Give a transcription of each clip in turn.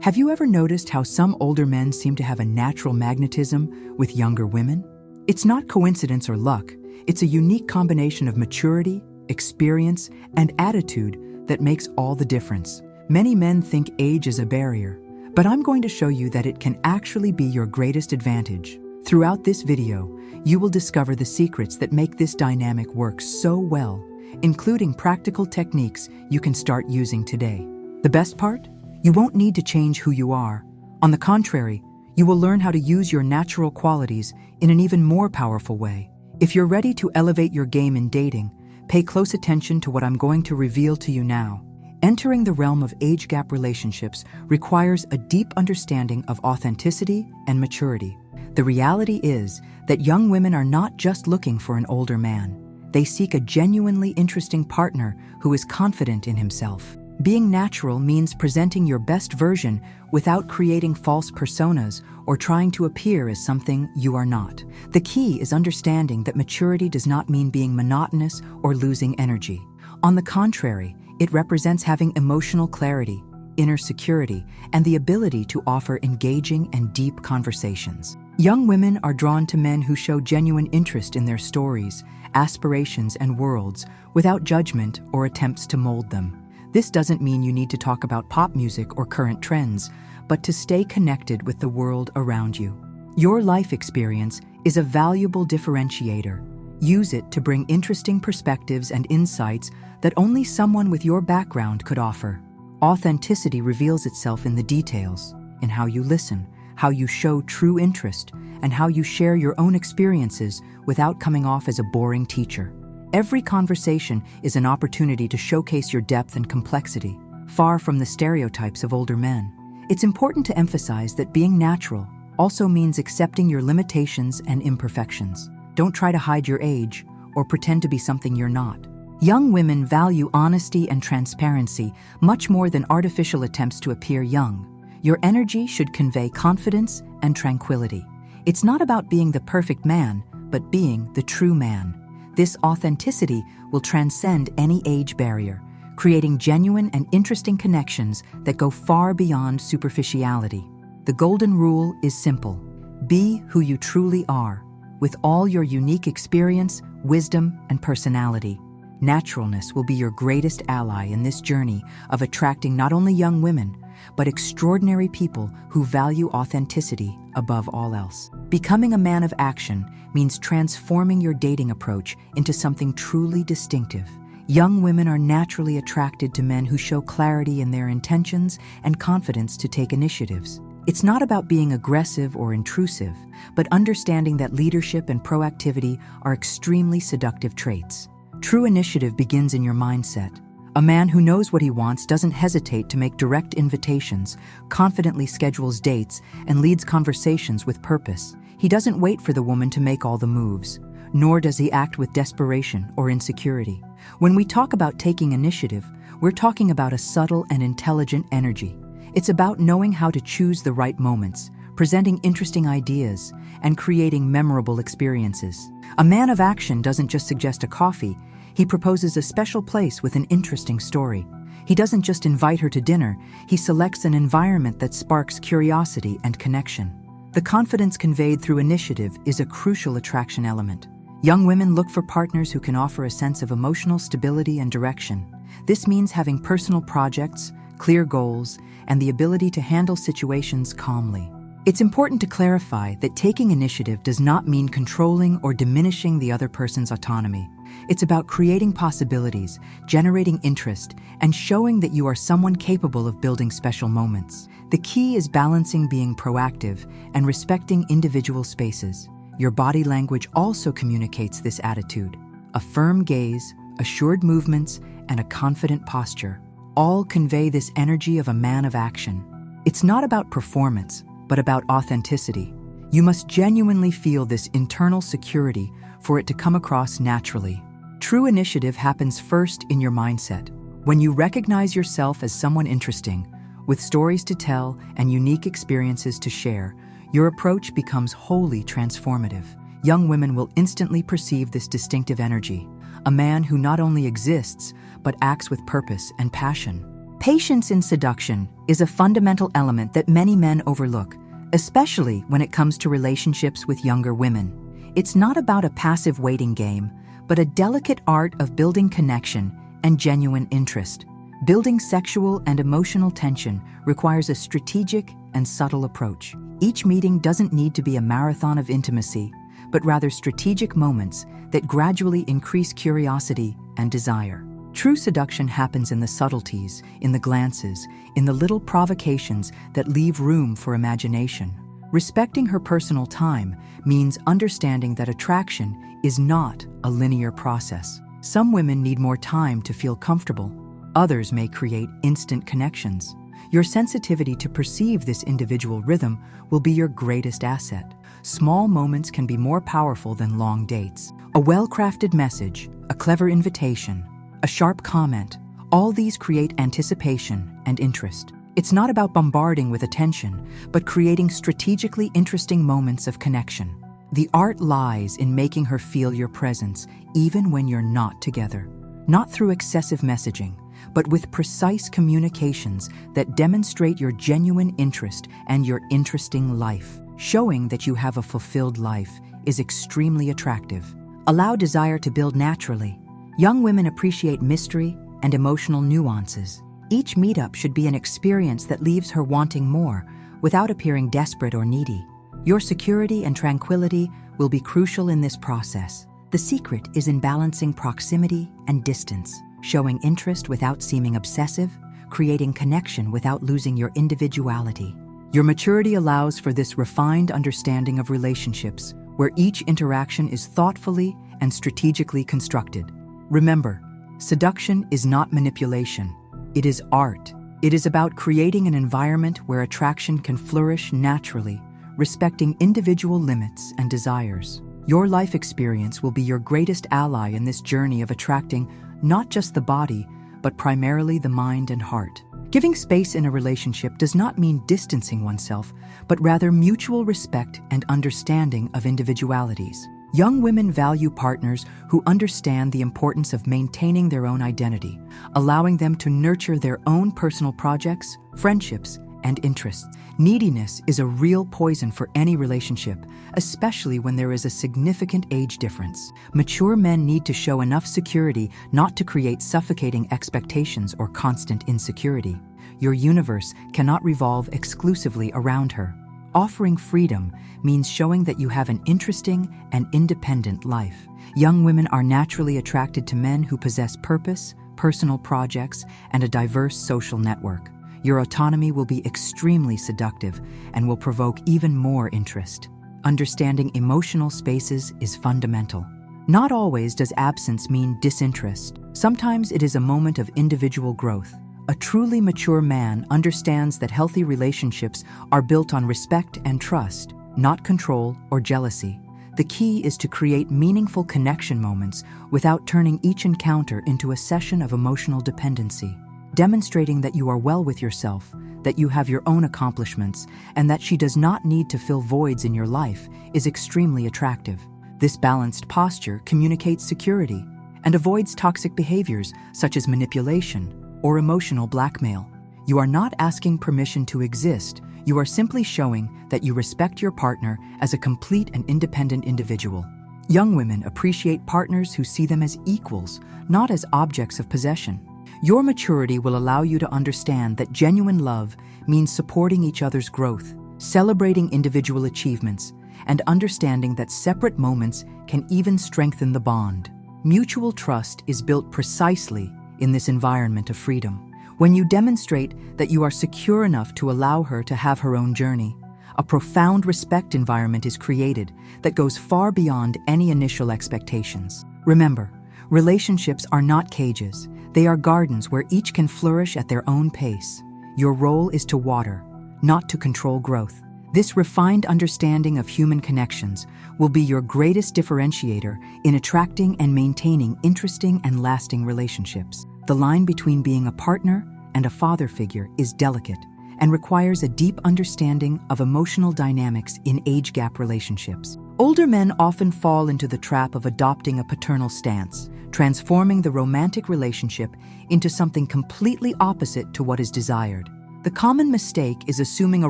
Have you ever noticed how some older men seem to have a natural magnetism with younger women? It's not coincidence or luck. It's a unique combination of maturity, experience, and attitude that makes all the difference. Many men think age is a barrier, but I'm going to show you that it can actually be your greatest advantage. Throughout this video, you will discover the secrets that make this dynamic work so well, including practical techniques you can start using today. The best part? You won't need to change who you are. On the contrary, you will learn how to use your natural qualities in an even more powerful way. If you're ready to elevate your game in dating, pay close attention to what I'm going to reveal to you now. Entering the realm of age gap relationships requires a deep understanding of authenticity and maturity. The reality is that young women are not just looking for an older man. They seek a genuinely interesting partner who is confident in himself. Being natural means presenting your best version without creating false personas or trying to appear as something you are not. The key is understanding that maturity does not mean being monotonous or losing energy. On the contrary, it represents having emotional clarity, inner security, and the ability to offer engaging and deep conversations. Young women are drawn to men who show genuine interest in their stories, aspirations, and worlds without judgment or attempts to mold them. This doesn't mean you need to talk about pop music or current trends, but to stay connected with the world around you. Your life experience is a valuable differentiator. Use it to bring interesting perspectives and insights that only someone with your background could offer. Authenticity reveals itself in the details, in how you listen, how you show true interest, and how you share your own experiences without coming off as a boring teacher. Every conversation is an opportunity to showcase your depth and complexity, far from the stereotypes of older men. It's important to emphasize that being natural also means accepting your limitations and imperfections. Don't try to hide your age or pretend to be something you're not. Young women value honesty and transparency much more than artificial attempts to appear young. Your energy should convey confidence and tranquility. It's not about being the perfect man, but being the true man. This authenticity will transcend any age barrier, creating genuine and interesting connections that go far beyond superficiality. The golden rule is simple. Be who you truly are, with all your unique experience, wisdom, and personality. Naturalness will be your greatest ally in this journey of attracting not only young women, but extraordinary people who value authenticity above all else. Becoming a man of action means transforming your dating approach into something truly distinctive. Young women are naturally attracted to men who show clarity in their intentions and confidence to take initiatives. It's not about being aggressive or intrusive, but understanding that leadership and proactivity are extremely seductive traits. True initiative begins in your mindset. A man who knows what he wants doesn't hesitate to make direct invitations, confidently schedules dates, and leads conversations with purpose. He doesn't wait for the woman to make all the moves, nor does he act with desperation or insecurity. When we talk about taking initiative, we're talking about a subtle and intelligent energy. It's about knowing how to choose the right moments, presenting interesting ideas, and creating memorable experiences. A man of action doesn't just suggest a coffee, he proposes a special place with an interesting story. He doesn't just invite her to dinner, he selects an environment that sparks curiosity and connection. The confidence conveyed through initiative is a crucial attraction element. Young women look for partners who can offer a sense of emotional stability and direction. This means having personal projects, clear goals, and the ability to handle situations calmly. It's important to clarify that taking initiative does not mean controlling or diminishing the other person's autonomy. It's about creating possibilities, generating interest, and showing that you are someone capable of building special moments. The key is balancing being proactive and respecting individual spaces. Your body language also communicates this attitude. A firm gaze, assured movements, and a confident posture all convey this energy of a man of action. It's not about performance, but about authenticity. You must genuinely feel this internal security for it to come across naturally. True initiative happens first in your mindset. When you recognize yourself as someone interesting, with stories to tell and unique experiences to share, your approach becomes wholly transformative. Young women will instantly perceive this distinctive energy, a man who not only exists, but acts with purpose and passion. Patience in seduction is a fundamental element that many men overlook, especially when it comes to relationships with younger women. It's not about a passive waiting game, but a delicate art of building connection and genuine interest. Building sexual and emotional tension requires a strategic and subtle approach. Each meeting doesn't need to be a marathon of intimacy, but rather strategic moments that gradually increase curiosity and desire. True seduction happens in the subtleties, in the glances, in the little provocations that leave room for imagination. Respecting her personal time means understanding that attraction is not a linear process. Some women need more time to feel comfortable. Others may create instant connections. Your sensitivity to perceive this individual rhythm will be your greatest asset. Small moments can be more powerful than long dates. A well-crafted message, a clever invitation, a sharp comment, all these create anticipation and interest. It's not about bombarding with attention, but creating strategically interesting moments of connection. The art lies in making her feel your presence, even when you're not together. Not through excessive messaging, but with precise communications that demonstrate your genuine interest and your interesting life. Showing that you have a fulfilled life is extremely attractive. Allow desire to build naturally. Young women appreciate mystery and emotional nuances. Each meetup should be an experience that leaves her wanting more, without appearing desperate or needy. Your security and tranquility will be crucial in this process. The secret is in balancing proximity and distance, showing interest without seeming obsessive, creating connection without losing your individuality. Your maturity allows for this refined understanding of relationships, where each interaction is thoughtfully and strategically constructed. Remember, seduction is not manipulation. It is art. It is about creating an environment where attraction can flourish naturally, respecting individual limits and desires. Your life experience will be your greatest ally in this journey of attracting not just the body, but primarily the mind and heart. Giving space in a relationship does not mean distancing oneself, but rather mutual respect and understanding of individualities. Young women value partners who understand the importance of maintaining their own identity, allowing them to nurture their own personal projects, friendships, and interests. Neediness is a real poison for any relationship, especially when there is a significant age difference. Mature men need to show enough security not to create suffocating expectations or constant insecurity. Your universe cannot revolve exclusively around her. Offering freedom means showing that you have an interesting and independent life. Young women are naturally attracted to men who possess purpose, personal projects, and a diverse social network. Your autonomy will be extremely seductive and will provoke even more interest. Understanding emotional spaces is fundamental. Not always does absence mean disinterest. Sometimes it is a moment of individual growth. A truly mature man understands that healthy relationships are built on respect and trust, not control or jealousy. The key is to create meaningful connection moments without turning each encounter into a session of emotional dependency. Demonstrating that you are well with yourself, that you have your own accomplishments, and that she does not need to fill voids in your life is extremely attractive. This balanced posture communicates security and avoids toxic behaviors such as manipulation or emotional blackmail. You are not asking permission to exist. You are simply showing that you respect your partner as a complete and independent individual. Young women appreciate partners who see them as equals, not as objects of possession. Your maturity will allow you to understand that genuine love means supporting each other's growth, celebrating individual achievements, and understanding that separate moments can even strengthen the bond. Mutual trust is built precisely in this environment of freedom. When you demonstrate that you are secure enough to allow her to have her own journey, a profound respect environment is created that goes far beyond any initial expectations. Remember, relationships are not cages. They are gardens where each can flourish at their own pace. Your role is to water, not to control growth. This refined understanding of human connections will be your greatest differentiator in attracting and maintaining interesting and lasting relationships. The line between being a partner and a father figure is delicate and requires a deep understanding of emotional dynamics in age gap relationships. Older men often fall into the trap of adopting a paternal stance, transforming the romantic relationship into something completely opposite to what is desired. The common mistake is assuming a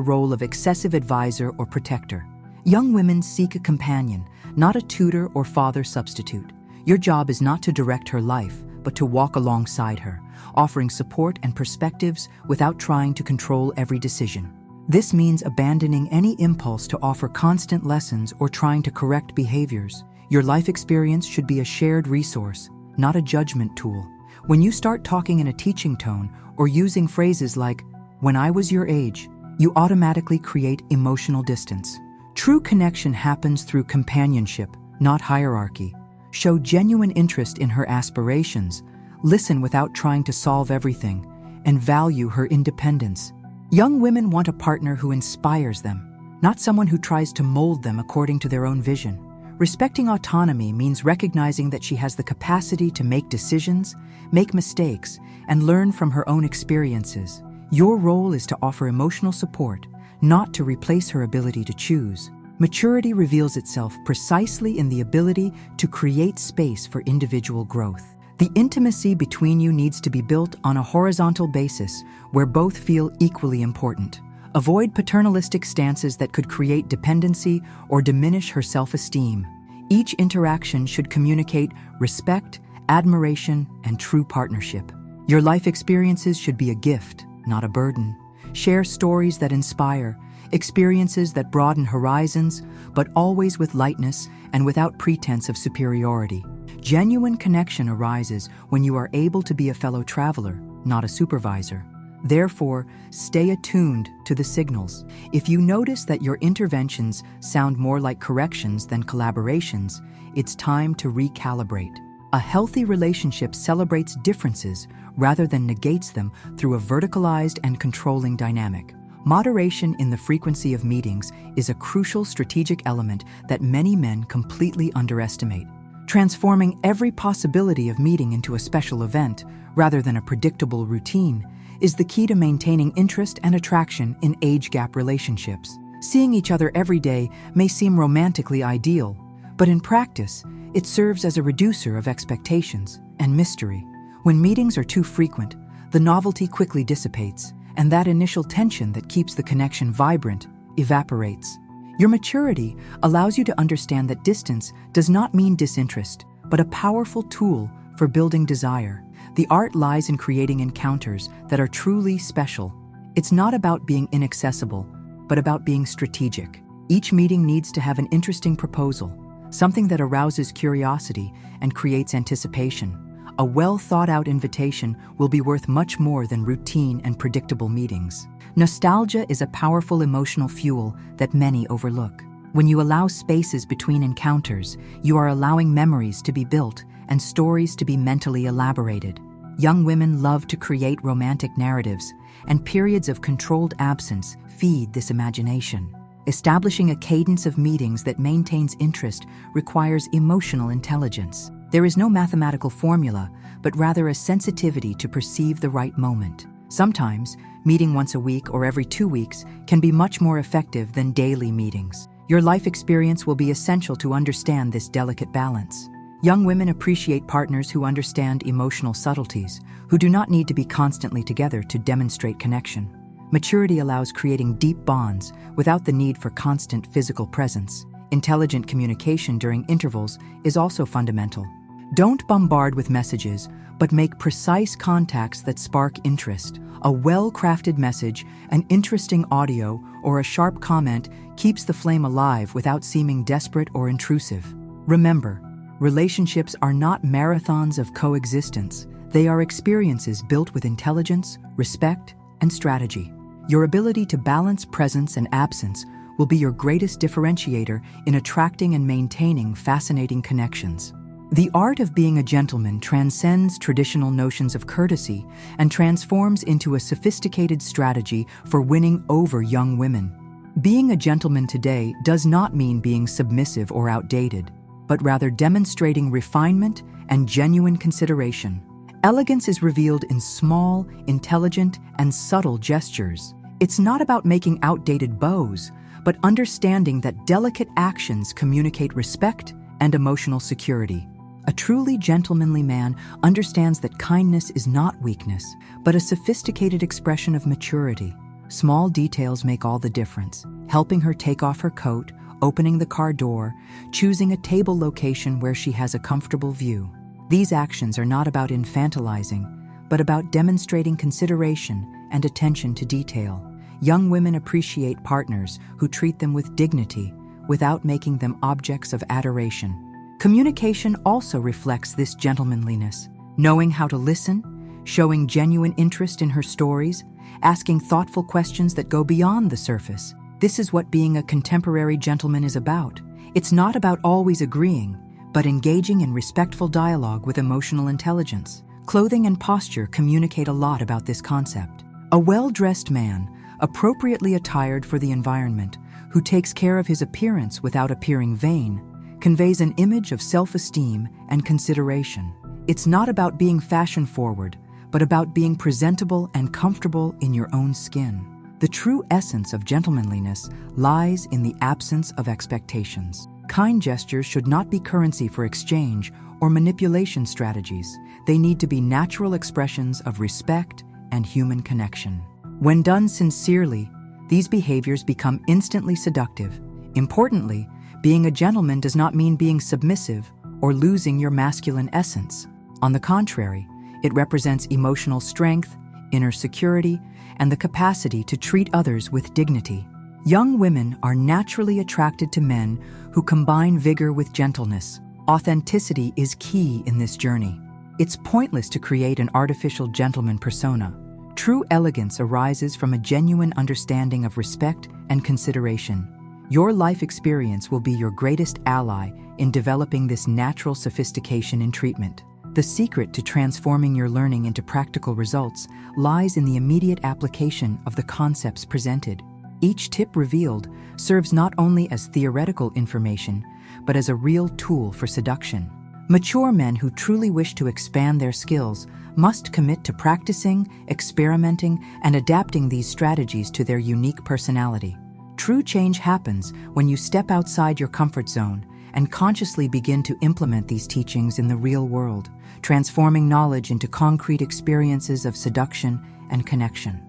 role of excessive advisor or protector. Young women seek a companion, not a tutor or father substitute. Your job is not to direct her life, but to walk alongside her, offering support and perspectives without trying to control every decision. This means abandoning any impulse to offer constant lessons or trying to correct behaviors. Your life experience should be a shared resource, not a judgment tool. When you start talking in a teaching tone or using phrases like, "When I was your age," you automatically create emotional distance. True connection happens through companionship, not hierarchy. Show genuine interest in her aspirations, listen without trying to solve everything, and value her independence. Young women want a partner who inspires them, not someone who tries to mold them according to their own vision. Respecting autonomy means recognizing that she has the capacity to make decisions, make mistakes, and learn from her own experiences. Your role is to offer emotional support, not to replace her ability to choose. Maturity reveals itself precisely in the ability to create space for individual growth. The intimacy between you needs to be built on a horizontal basis where both feel equally important. Avoid paternalistic stances that could create dependency or diminish her self-esteem. Each interaction should communicate respect, admiration, and true partnership. Your life experiences should be a gift, not a burden. Share stories that inspire, experiences that broaden horizons, but always with lightness and without pretense of superiority. Genuine connection arises when you are able to be a fellow traveler, not a supervisor. Therefore, stay attuned to the signals. If you notice that your interventions sound more like corrections than collaborations, it's time to recalibrate. A healthy relationship celebrates differences rather than negates them through a verticalized and controlling dynamic. Moderation in the frequency of meetings is a crucial strategic element that many men completely underestimate. Transforming every possibility of meeting into a special event, rather than a predictable routine, is the key to maintaining interest and attraction in age-gap relationships. Seeing each other every day may seem romantically ideal, but in practice, it serves as a reducer of expectations and mystery. When meetings are too frequent, the novelty quickly dissipates, and that initial tension that keeps the connection vibrant evaporates. Your maturity allows you to understand that distance does not mean disinterest, but a powerful tool for building desire. The art lies in creating encounters that are truly special. It's not about being inaccessible, but about being strategic. Each meeting needs to have an interesting proposal, something that arouses curiosity and creates anticipation. A well-thought-out invitation will be worth much more than routine and predictable meetings. Nostalgia is a powerful emotional fuel that many overlook. When you allow spaces between encounters, you are allowing memories to be built and stories to be mentally elaborated. Young women love to create romantic narratives, and periods of controlled absence feed this imagination. Establishing a cadence of meetings that maintains interest requires emotional intelligence. There is no mathematical formula, but rather a sensitivity to perceive the right moment. Sometimes, meeting once a week or every 2 weeks can be much more effective than daily meetings. Your life experience will be essential to understand this delicate balance. Young women appreciate partners who understand emotional subtleties, who do not need to be constantly together to demonstrate connection. Maturity allows creating deep bonds without the need for constant physical presence. Intelligent communication during intervals is also fundamental. Don't bombard with messages, but make precise contacts that spark interest. A well-crafted message, an interesting audio, or a sharp comment keeps the flame alive without seeming desperate or intrusive. Remember, relationships are not marathons of coexistence. They are experiences built with intelligence, respect, and strategy. Your ability to balance presence and absence will be your greatest differentiator in attracting and maintaining fascinating connections. The art of being a gentleman transcends traditional notions of courtesy and transforms into a sophisticated strategy for winning over young women. Being a gentleman today does not mean being submissive or outdated, but rather demonstrating refinement and genuine consideration. Elegance is revealed in small, intelligent, and subtle gestures. It's not about making outdated bows, but understanding that delicate actions communicate respect and emotional security. A truly gentlemanly man understands that kindness is not weakness, but a sophisticated expression of maturity. Small details make all the difference. Helping her take off her coat, opening the car door, choosing a table location where she has a comfortable view. These actions are not about infantilizing, but about demonstrating consideration and attention to detail. Young women appreciate partners who treat them with dignity without making them objects of adoration. Communication also reflects this gentlemanliness, knowing how to listen, showing genuine interest in her stories, asking thoughtful questions that go beyond the surface. This is what being a contemporary gentleman is about. It's not about always agreeing, but engaging in respectful dialogue with emotional intelligence. Clothing and posture communicate a lot about this concept. A well-dressed man, appropriately attired for the environment, who takes care of his appearance without appearing vain, conveys an image of self-esteem and consideration. It's not about being fashion-forward, but about being presentable and comfortable in your own skin. The true essence of gentlemanliness lies in the absence of expectations. Kind gestures should not be currency for exchange or manipulation strategies. They need to be natural expressions of respect and human connection. When done sincerely, these behaviors become instantly seductive. Importantly, being a gentleman does not mean being submissive or losing your masculine essence. On the contrary, it represents emotional strength, inner security, and the capacity to treat others with dignity. Young women are naturally attracted to men who combine vigor with gentleness. Authenticity is key in this journey. It's pointless to create an artificial gentleman persona. True elegance arises from a genuine understanding of respect and consideration. Your life experience will be your greatest ally in developing this natural sophistication in treatment. The secret to transforming your learning into practical results lies in the immediate application of the concepts presented. Each tip revealed serves not only as theoretical information, but as a real tool for seduction. Mature men who truly wish to expand their skills must commit to practicing, experimenting, and adapting these strategies to their unique personality. True change happens when you step outside your comfort zone and consciously begin to implement these teachings in the real world, transforming knowledge into concrete experiences of seduction and connection.